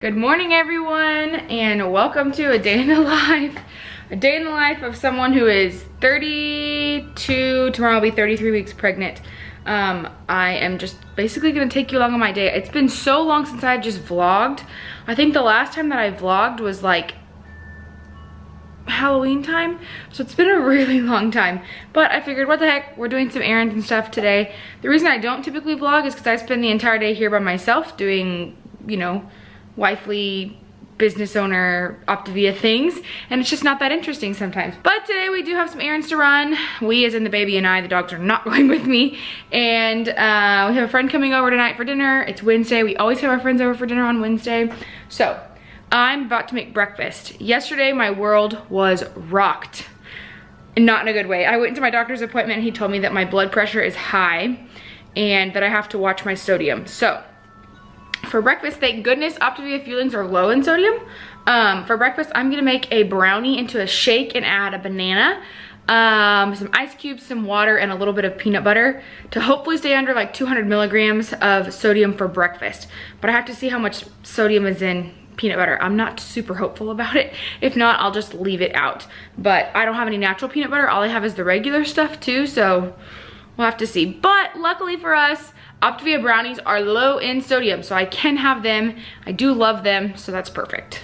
Good morning, everyone, and welcome to a day in the life. A day in the life of someone who is 32, tomorrow I'll be 33 weeks pregnant. I am just basically gonna take you along on my day. It's been so long since I just vlogged. I think the last time that I vlogged was like Halloween time, so it's been a really long time. But I figured, what the heck, we're doing some errands and stuff today. The reason I don't typically vlog is because I spend the entire day here by myself doing, you know, wifely business owner Optavia things, and it's just not that interesting sometimes. But today we do have some errands to run. We, as in the baby and I, the dogs are not going with me. And we have a friend coming over tonight for dinner. It's Wednesday. We always have our friends over for dinner on Wednesday. So I'm about to make breakfast. Yesterday my world was rocked, and not in a good way. I went to my doctor's appointment and he told me that my blood pressure is high and that I have to watch my sodium. So for breakfast, thank goodness Optavia Fuelings are low in sodium. For breakfast, I'm gonna make a brownie into a shake and add a banana, some ice cubes, some water, and a little bit of peanut butter to hopefully stay under like 200 milligrams of sodium for breakfast. But I have to see how much sodium is in peanut butter. I'm not super hopeful about it. If not, I'll just leave it out. But I don't have any natural peanut butter. All I have is the regular stuff too, so we'll have to see. But luckily for us, Optavia brownies are low in sodium, so I can have them. I do love them, so that's perfect.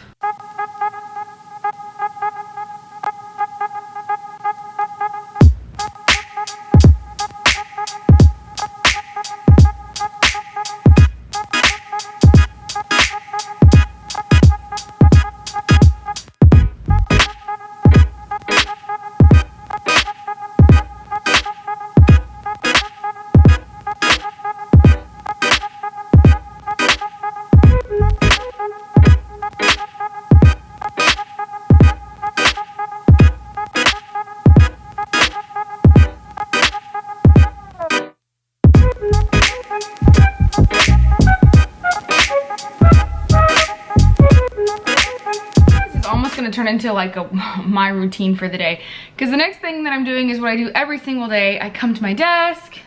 Turn into like my routine for the day, because the next thing that I'm doing is what I do every single day. I come to my desk,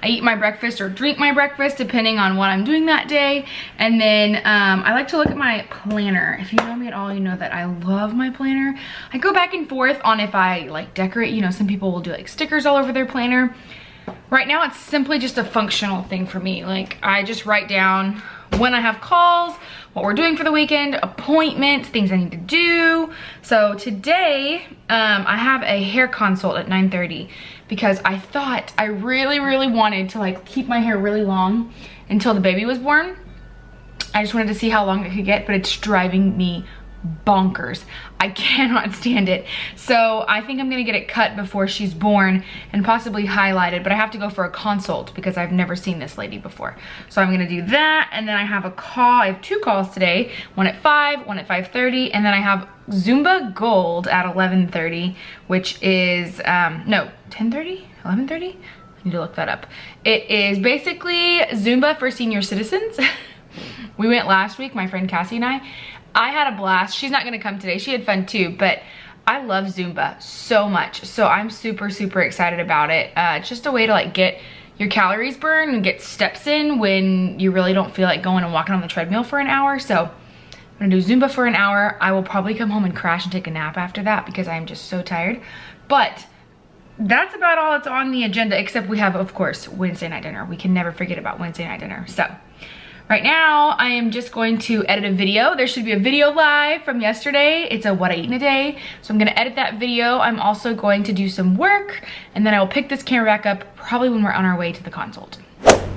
I eat my breakfast or drink my breakfast depending on what I'm doing that day, and then I like to look at my planner. If you know me at all, you know that I love my planner. I go back and forth on if I like decorate, you know, some people will do like stickers all over their planner. Right now it's simply just a functional thing for me. Like, I just write down when I have calls, what we're doing for the weekend, appointments, things I need to do. So today, I have a hair consult at 9:30 because I thought I really wanted to like keep my hair really long until the baby was born. I just wanted to see how long it could get, but it's driving me bonkers. I cannot stand it. So I think I'm gonna get it cut before she's born and possibly highlighted, but I have to go for a consult because I've never seen this lady before. So I'm gonna do that, and then I have a call. I have 2 calls today, one at 5, one at 5:30, and then I have Zumba Gold at 11:30, which is, no, 10:30, 11:30? I need to look that up. It is basically Zumba for senior citizens. We went last week, my friend Cassie and I had a blast. She's not gonna come today. She had fun too, but I love Zumba so much. So I'm super excited about it. It's just a way to like get your calories burned and get steps in when you really don't feel like going and walking on the treadmill for an hour. So I'm gonna do Zumba for an hour. I will probably come home and crash and take a nap after that because I'm just so tired. But that's about all that's on the agenda, except we have, of course, Wednesday night dinner. We can never forget about Wednesday night dinner. So right now, I am just going to edit a video. There should be a video live from yesterday. It's a what I eat in a day. So I'm gonna edit that video. I'm also going to do some work, and then I will pick this camera back up probably when we're on our way to the consult.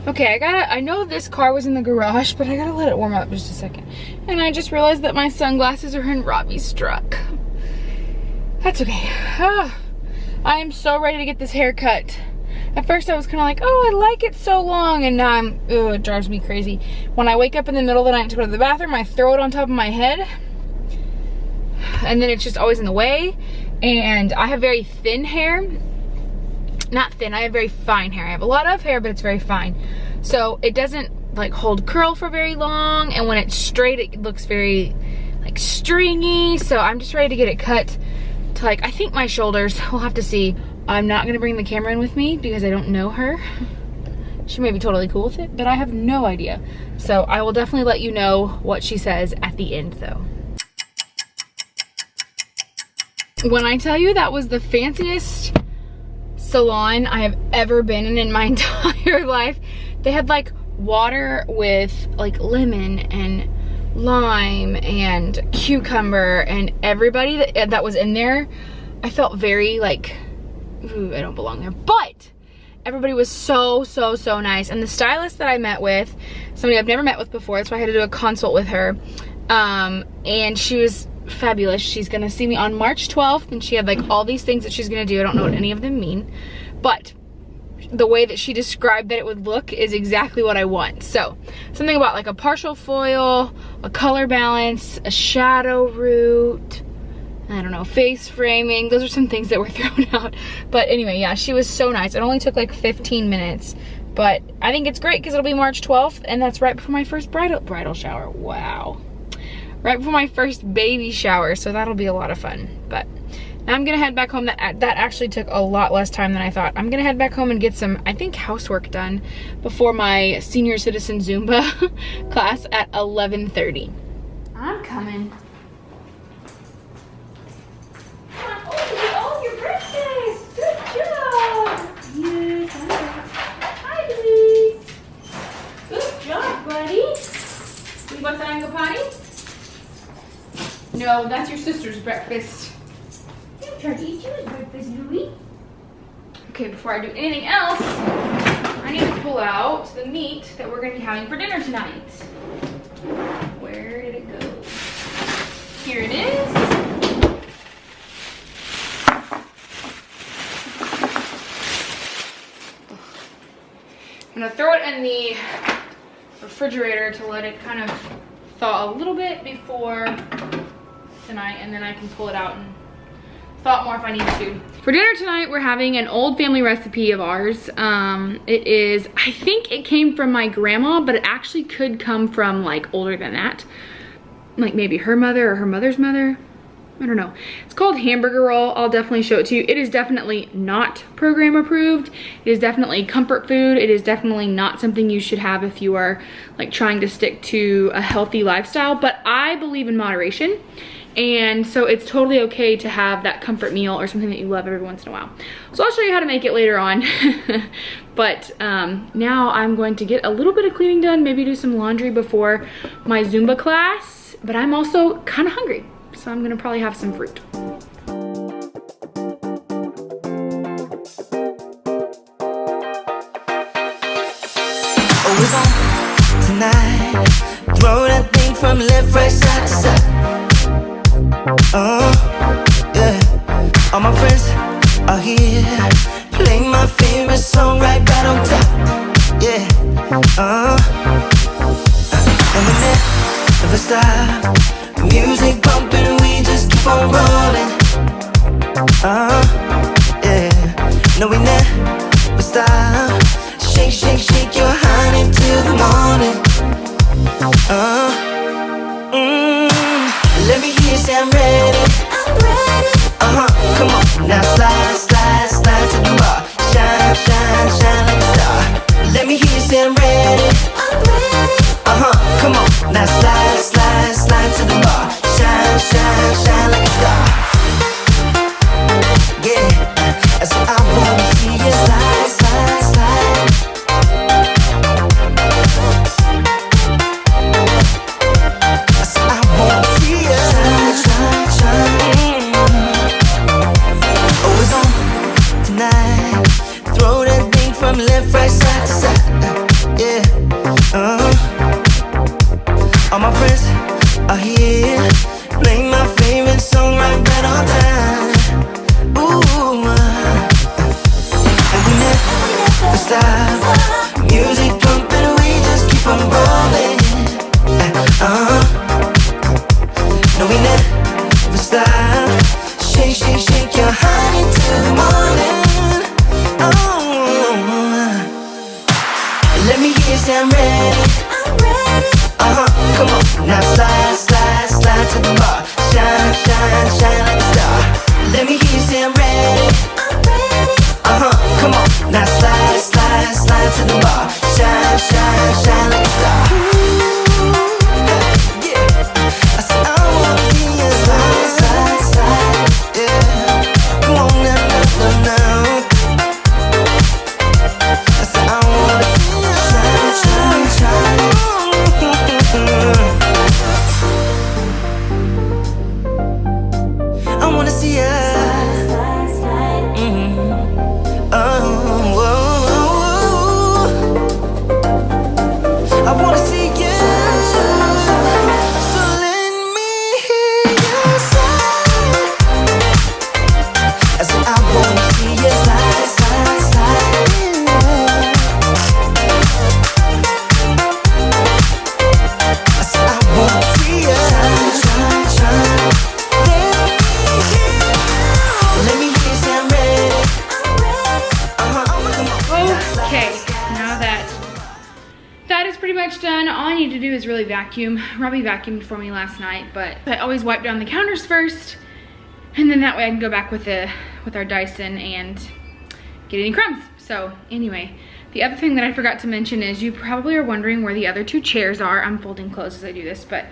Okay, I know this car was in the garage, but I gotta let it warm up just a second. And I just realized that my sunglasses are in Robbie's truck. That's okay. I am so ready to get this haircut. At first I was kind of like, oh, I like it so long, and now it drives me crazy. When I wake up in the middle of the night to go to the bathroom, I throw it on top of my head, and then it's just always in the way. And I have very thin hair. Not thin, I have very fine hair. I have a lot of hair, but it's very fine. So it doesn't like hold curl for very long, and when it's straight, it looks very like stringy. So I'm just ready to get it cut to like, I think my shoulders. We'll have to see. I'm not gonna bring the camera in with me because I don't know her. She may be totally cool with it, but I have no idea. So I will definitely let you know what she says at the end though. When I tell you that was the fanciest salon I have ever been in my entire life, they had like water with like lemon and lime and cucumber, and everybody that was in there, I felt very like, ooh, I don't belong there. But everybody was so nice. And the stylist that I met with, somebody I've never met with before, that's why I had to do a consult with her. And she was fabulous. She's gonna see me on March 12th, and she had like all these things that she's gonna do. I don't know what any of them mean, but the way that she described that it would look is exactly what I want. So something about like a partial foil, a color balance, a shadow root, I don't know, face framing. Those are some things that were thrown out. But anyway, yeah, she was so nice. It only took like 15 minutes, but I think it's great because it'll be March 12th, and that's right before my first bridal shower. Wow. Right before my first baby shower, so that'll be a lot of fun. But now I'm gonna head back home. That actually took a lot less time than I thought. I'm gonna head back home and get some, I think, housework done before my senior citizen Zumba class at 11:30. I'm coming. Oh, your breakfast! Good job! Yes, I'm back. Hi, Louise. Good job, buddy. You want to go potty? No, that's your sister's breakfast. I'm trying to eat your breakfast, Louie. Okay, before I do anything else, I need to pull out the meat that we're going to be having for dinner tonight. Where did it go? Here it is. I'm going to throw it in the refrigerator to let it kind of thaw a little bit before tonight, and then I can pull it out and thaw it more if I need to. For dinner tonight, we're having an old family recipe of ours. It is, I think it came from my grandma, but it actually could come from like older than that. Like maybe her mother or her mother's mother. I don't know. It's called hamburger roll. I'll definitely show it to you. It is definitely not program approved. It is definitely comfort food. It is definitely not something you should have if you are like trying to stick to a healthy lifestyle, but I believe in moderation. And so it's totally okay to have that comfort meal or something that you love every once in a while. So I'll show you how to make it later on. But now I'm going to get a little bit of cleaning done, maybe do some laundry before my Zumba class, but I'm also kind of hungry. So I'm gonna probably have some fruit. Always on tonight. Throw that thing from left, right, side to side. Yeah. All my friends are here. Play my favorite song right on top. Yeah. And we never stop. Music bumping, we just keep on rolling. Yeah. No, we never stop. Shake, shake, shake your honey till the morning. Let me hear you say I'm ready. I'm ready. Come on, now slide, slide, slide to the bar. Shine, shine, shine like a star. Let me hear you say I'm ready. I'm ready. Come on, now slide, slide, slide to the bar. Shine, shine, shine like a star. Yeah, that's what I wanna see you slide, slide, slide. That's what I wanna see you shine, shine, shine. Always on tonight. Throw that thing from left, right, side to side. Yeah, all my friends are here. Play my favorite song right on time. Ooh, and we never stop. Music pumping, we just keep on rolling. No, we never stop. Shake, shake, shake your honey till the morning. Let me hear you say I'm ready. I'm ready. Come on, now slide, slide, slide to the bar. Shine, shine, shine like a star. Let me hear you say I'm ready. I'm ready. Come on, now slide, slide, slide. vacuum. Robbie vacuumed for me last night, but I always wipe down the counters first, and then that way I can go back with our Dyson and get any crumbs. So anyway, the other thing that I forgot to mention is you probably are wondering where the other 2 chairs are. I'm folding clothes as I do this, but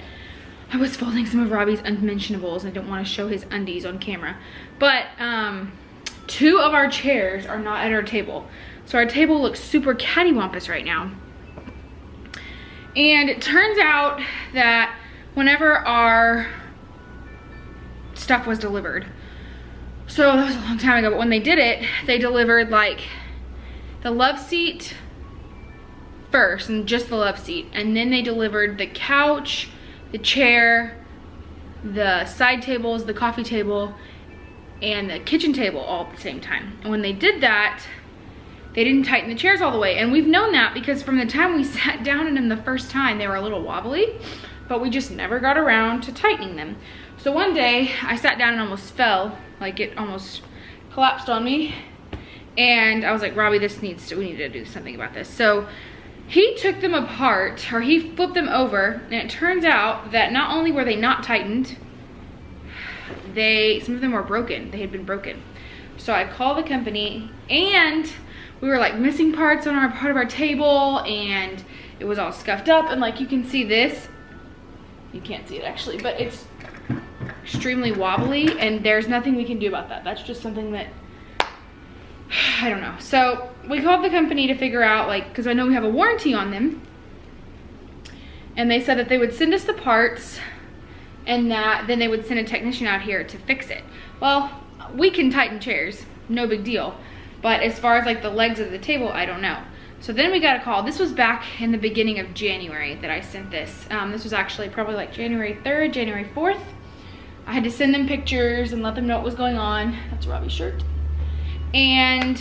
I was folding some of Robbie's unmentionables. I don't want to show his undies on camera. But 2 of our chairs are not at our table. So our table looks super cattywampus right now. And it turns out that whenever our stuff was delivered, so that was a long time ago, but when they did it, they delivered like the love seat first, and just the love seat, and then they delivered the couch, the chair, the side tables, the coffee table, and the kitchen table all at the same time. And when they did that, they didn't tighten the chairs all the way. And we've known that because from the time we sat down in them the first time, they were a little wobbly, but we just never got around to tightening them. So one day I sat down and almost fell, like it almost collapsed on me. And I was like, Robbie, we need to do something about this. So he took them apart, or he flipped them over, and it turns out that not only were they not tightened, some of them were broken. They had been broken. So I called the company, and we were like missing parts on part of our table, and it was all scuffed up, and like you can see this, you can't see it actually, but it's extremely wobbly, and there's nothing we can do about that. That's just something that, I don't know. So we called the company to figure out, like, because I know we have a warranty on them, and they said that they would send us the parts, and that then they would send a technician out here to fix it. Well, we can tighten chairs, no big deal. But as far as like the legs of the table, I don't know. So then we got a call. This was back in the beginning of January that I sent this. This was actually probably like January 3rd, January 4th. I had to send them pictures and let them know what was going on. That's Robbie's shirt. And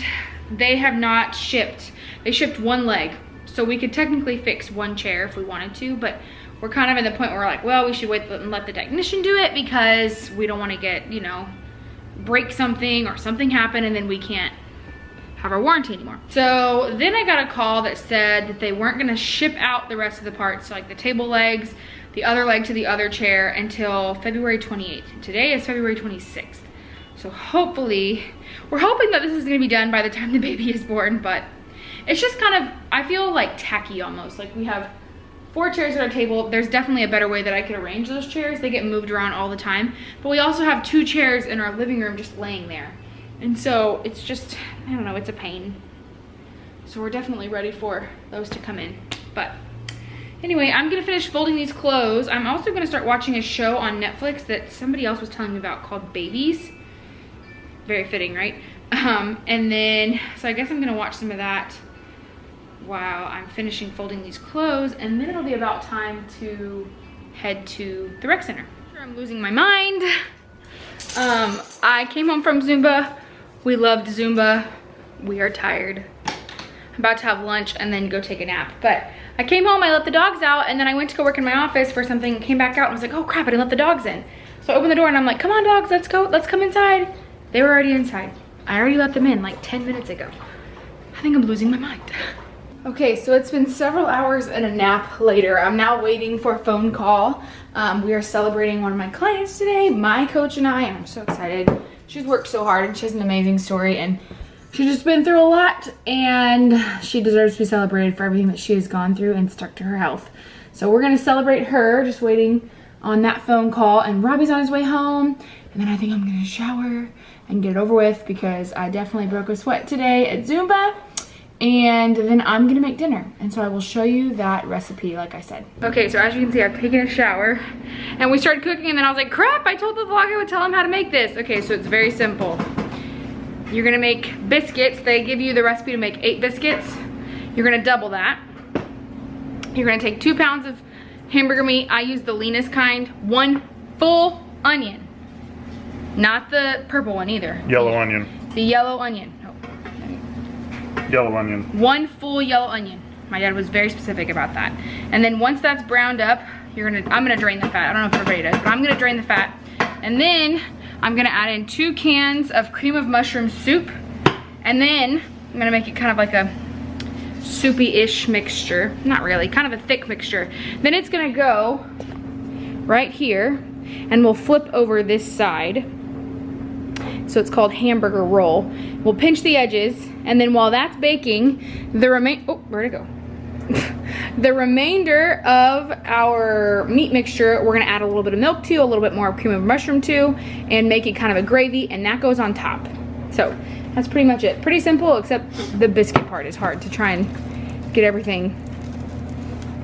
they have not shipped. They shipped 1 leg. So we could technically fix 1 chair if we wanted to, but we're kind of in the point where we're like, well, we should wait and let the technician do it because we don't want to get, you know, break something or something happen and then we can't have our warranty anymore. So then I got a call that said that they weren't gonna ship out the rest of the parts, so like the table legs, the other leg to the other chair, until February 28th. Today is February 26th. So hopefully, we're hoping that this is gonna be done by the time the baby is born, but it's just kind of, I feel like tacky almost. Like we have 4 chairs at our table. There's definitely a better way that I could arrange those chairs. They get moved around all the time. But we also have 2 chairs in our living room just laying there. And so it's just, I don't know, it's a pain. So we're definitely ready for those to come in. But anyway, I'm gonna finish folding these clothes. I'm also gonna start watching a show on Netflix that somebody else was telling me about called Babies. Very fitting, right? And then, so I guess I'm gonna watch some of that while I'm finishing folding these clothes, and then it'll be about time to head to the rec center. I'm losing my mind. I came home from Zumba. We loved Zumba. We are tired. I'm about to have lunch and then go take a nap. But I came home, I let the dogs out, and then I went to go work in my office for something, came back out and was like, oh crap, I didn't let the dogs in. So I opened the door and I'm like, come on dogs, let's go, let's come inside. They were already inside. I already let them in like 10 minutes ago. I think I'm losing my mind. Okay, so it's been several hours and a nap later. I'm now waiting for a phone call. We are celebrating one of my clients today, my coach and I, and I'm so excited. She's worked so hard and she has an amazing story, and she's just been through a lot, and she deserves to be celebrated for everything that she has gone through and stuck to her health. So we're gonna celebrate her, just waiting on that phone call, and Robbie's on his way home, and then I think I'm gonna shower and get it over with because I definitely broke a sweat today at Zumba. And then I'm gonna make dinner, and so I will show you that recipe like I said. Okay, so as you can see, I've taken a shower and we started cooking, and then I was like, crap, I told the vlog I would tell them how to make this. Okay, so it's very simple. You're gonna make biscuits. They give you the recipe to make 8 biscuits. You're gonna double that. You're gonna take 2 pounds of hamburger meat. I use the leanest kind. 1 full onion, not the purple one either. Yellow onion. The yellow onion. Yellow onion. 1 full yellow onion. My dad was very specific about that. And then once that's browned up, I'm gonna drain the fat. I don't know if everybody does, but I'm gonna drain the fat. And then I'm gonna add in 2 cans of cream of mushroom soup. And then I'm gonna make it kind of like a soupy-ish mixture. Not really, kind of a thick mixture. Then it's gonna go right here, and we'll flip over this side. So it's called hamburger roll. We'll pinch the edges, and then while that's baking, where'd it go? The remainder of our meat mixture, we're gonna add a little bit of milk to, a little bit more cream of mushroom to, and make it kind of a gravy, and that goes on top. So that's pretty much it. Pretty simple, except the biscuit part is hard to try and get everything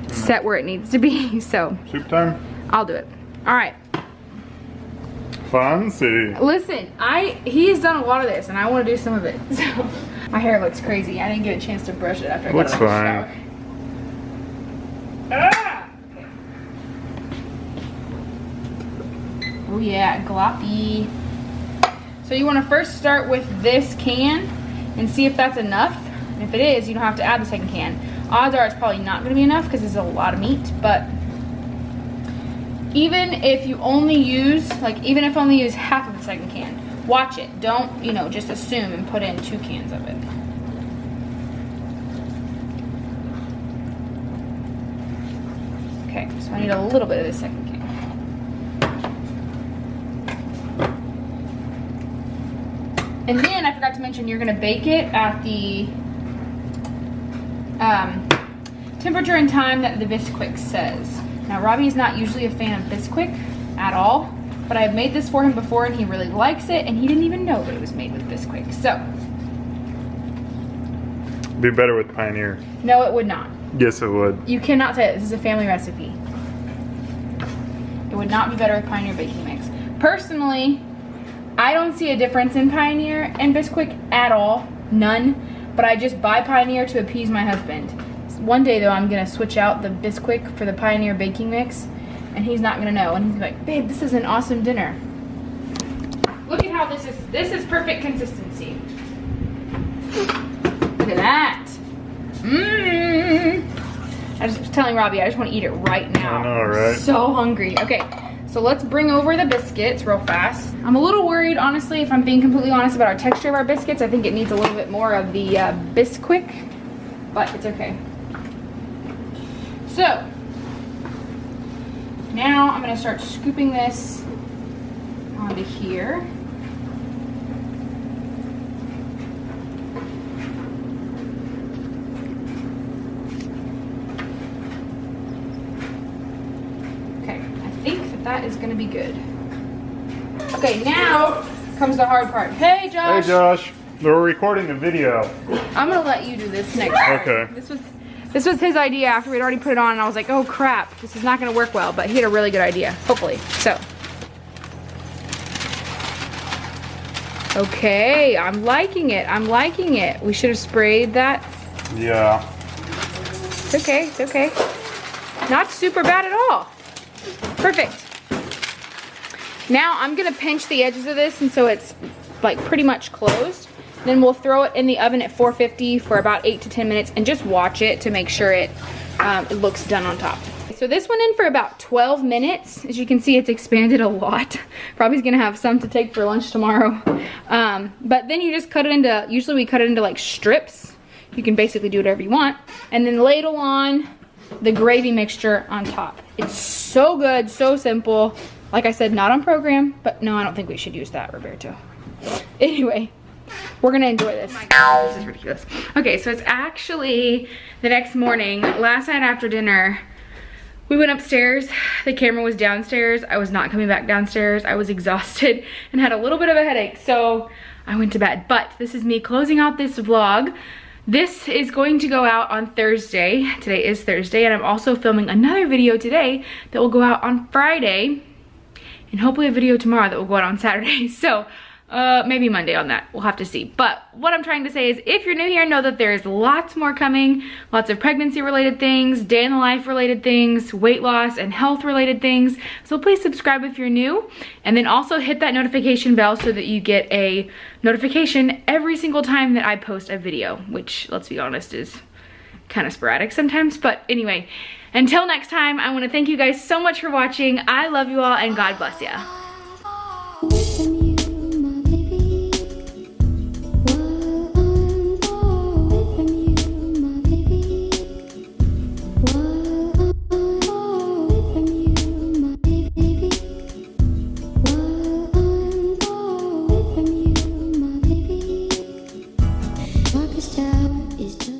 set where it needs to be. So Soup time? I'll do it. All right. Fancy. Listen, he has done a lot of this, and I want to do some of it. So my hair looks crazy. I didn't get a chance to brush it after I got out of the shower. Ah! Okay. Oh yeah, gloppy. So you want to first start with this can and see if that's enough. And if it is, you don't have to add the second can. Odds are it's probably not going to be enough because it's a lot of meat, but even if you only use, even if only use half of the second can, watch it. Don't, just assume and put in 2 cans of it. Okay, so I need a little bit of the second can. And then I forgot to mention, you're gonna bake it at the temperature and time that the Bisquick says. Now, Robbie is not usually a fan of Bisquick at all, but I've made this for him before and he really likes it, and he didn't even know that it was made with Bisquick. So, Be better with Pioneer. no, it would not. Yes, it would. You cannot say it. This is a family recipe. It would not be better with Pioneer baking mix. Personally, I don't see a difference in Pioneer and Bisquick at all. None. But I just buy Pioneer to appease my husband. One day though, I'm gonna switch out the Bisquick for the Pioneer baking mix, and he's not gonna know, and he's like, babe, this is an awesome dinner. Look at how this is perfect consistency. Look at that. I just was telling Robbie, I just want to eat it right now. I know, right? I'm so hungry. Okay, so let's bring over the biscuits real fast. I'm a little worried, honestly, if I'm being completely honest about our texture of our biscuits. I think it needs a little bit more of the Bisquick, but it's okay. So, now I'm gonna start scooping this onto here. Okay, I think that is gonna be good. Okay, now comes the hard part. Hey, Josh. Hey, Josh. We're recording a video. I'm gonna let you do this next. Okay. This was his idea after we'd already put it on, and I was like, oh crap, this is not gonna work well, but he had a really good idea, hopefully. So. Okay, I'm liking it, I'm liking it. We should have sprayed that. Yeah. It's okay, it's okay. Not super bad at all. Perfect. Now I'm gonna pinch the edges of this, and so it's like pretty much closed. Then we'll throw it in the oven at 450 for about 8 to 10 minutes and just watch it to make sure it looks done on top. So this went in for about 12 minutes. As you can see, it's expanded a lot. Probably gonna have some to take for lunch tomorrow. But then you just cut it into, usually we cut it into like strips. You can basically do whatever you want. And then ladle on the gravy mixture on top. It's so good, so simple. Like I said, not on program, but no, I don't think we should use that, Roberto. Anyway, we're gonna enjoy this. Oh my God, this is ridiculous. Okay, so it's actually the next morning. Last night after dinner, we went upstairs. The camera was downstairs. I was not coming back downstairs. I was exhausted and had a little bit of a headache, so I went to bed. But this is me closing out this vlog. This is going to go out on Thursday. Today is Thursday, and I'm also filming another video today that will go out on Friday, and hopefully a video tomorrow that will go out on Saturday. So maybe Monday on that, we'll have to see. But what I'm trying to say is, if you're new here, know that there's lots more coming, lots of pregnancy related things, day in the life related things, weight loss and health related things. So please subscribe if you're new, and then also hit that notification bell so that you get a notification every single time that I post a video, which, let's be honest, is kind of sporadic sometimes. But anyway, until next time, I want to thank you guys so much for watching. I love you all, and God bless ya. What I'm for, from you, my baby. this town is just